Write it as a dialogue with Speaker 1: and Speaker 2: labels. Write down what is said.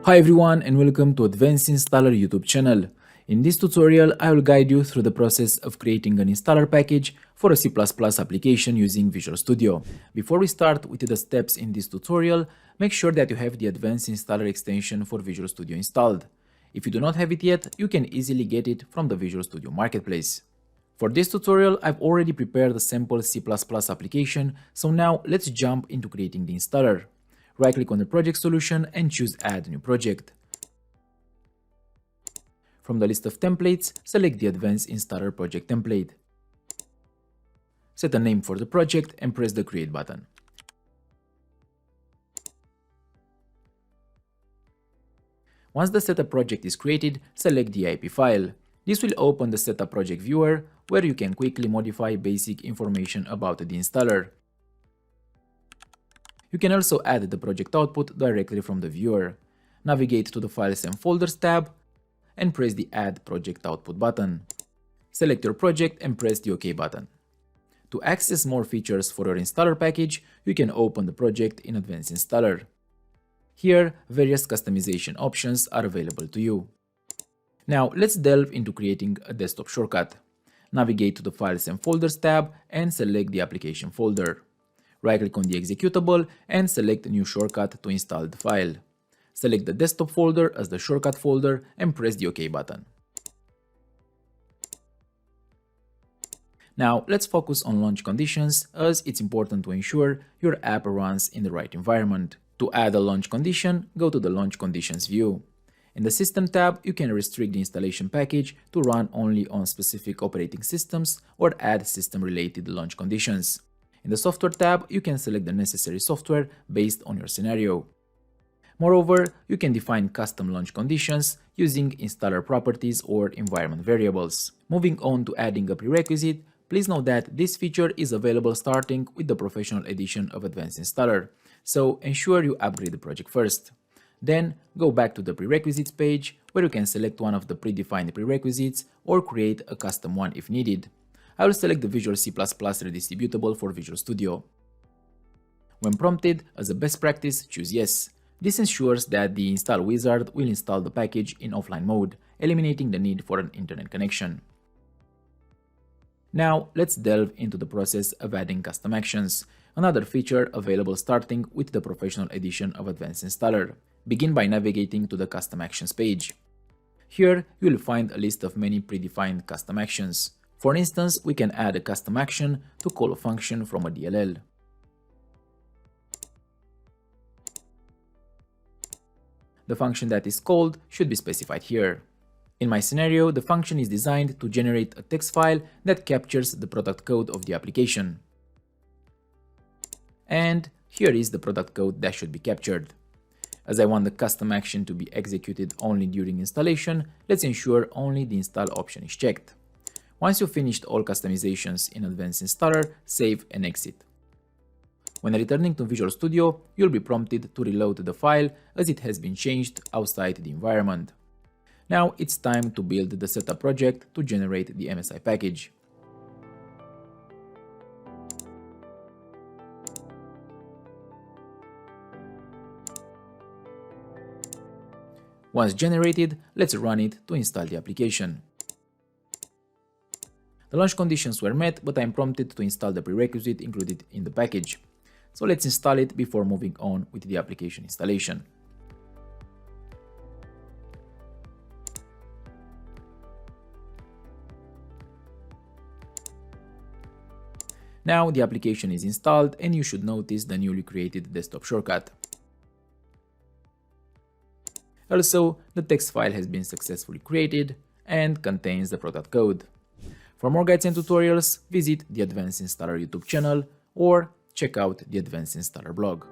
Speaker 1: Hi everyone and welcome to Advanced Installer YouTube channel. In this tutorial, I will guide you through the process of creating an installer package for a C++ application using Visual Studio. Before we start with the steps in this tutorial, make sure that you have the Advanced Installer extension for Visual Studio installed. If you do not have it yet, you can easily get it from the Visual Studio Marketplace. For this tutorial, I've already prepared a sample C++ application, so now let's jump into creating the installer. Right-click on the project solution and choose Add New Project. From the list of templates, select the Advanced Installer Project template. Set a name for the project and press the Create button. Once the setup project is created, select the IP file. This will open the setup project viewer, where you can quickly modify basic information about the installer. You can also add the project output directly from the viewer. Navigate to the Files and Folders tab and press the Add Project Output button. Select your project and press the OK button. To access more features for your installer package, you can open the project in Advanced Installer. Here, various customization options are available to you. Now, let's delve into creating a desktop shortcut. Navigate to the Files and Folders tab and select the application folder. Right-click on the executable and select New Shortcut to install the file. Select the desktop folder as the shortcut folder and press the OK button. Now let's focus on launch conditions, as it's important to ensure your app runs in the right environment. To add a launch condition, go to the Launch Conditions view. In the System tab, you can restrict the installation package to run only on specific operating systems or add system-related launch conditions. In the Software tab, you can select the necessary software based on your scenario. Moreover, you can define custom launch conditions using installer properties or environment variables. Moving on to adding a prerequisite, please note that this feature is available starting with the Professional Edition of Advanced Installer, so ensure you upgrade the project first. Then, go back to the Prerequisites page, where you can select one of the predefined prerequisites or create a custom one if needed. I will select the Visual C++ Redistributable for Visual Studio. When prompted, as a best practice, choose Yes. This ensures that the install wizard will install the package in offline mode, eliminating the need for an internet connection. Now, let's delve into the process of adding custom actions, another feature available starting with the Professional Edition of Advanced Installer. Begin by navigating to the Custom Actions page. Here, you will find a list of many predefined custom actions. For instance, we can add a custom action to call a function from a DLL. The function that is called should be specified here. In my scenario, the function is designed to generate a text file that captures the product code of the application. And here is the product code that should be captured. As I want the custom action to be executed only during installation, let's ensure only the install option is checked. Once you've finished all customizations in Advanced Installer, save and exit. When returning to Visual Studio, you'll be prompted to reload the file as it has been changed outside the environment. Now it's time to build the setup project to generate the MSI package. Once generated, let's run it to install the application. The launch conditions were met, but I am prompted to install the prerequisite included in the package. So let's install it before moving on with the application installation. Now the application is installed and you should notice the newly created desktop shortcut. Also, the text file has been successfully created and contains the product code. For more guides and tutorials, visit the Advanced Installer YouTube channel or check out the Advanced Installer blog.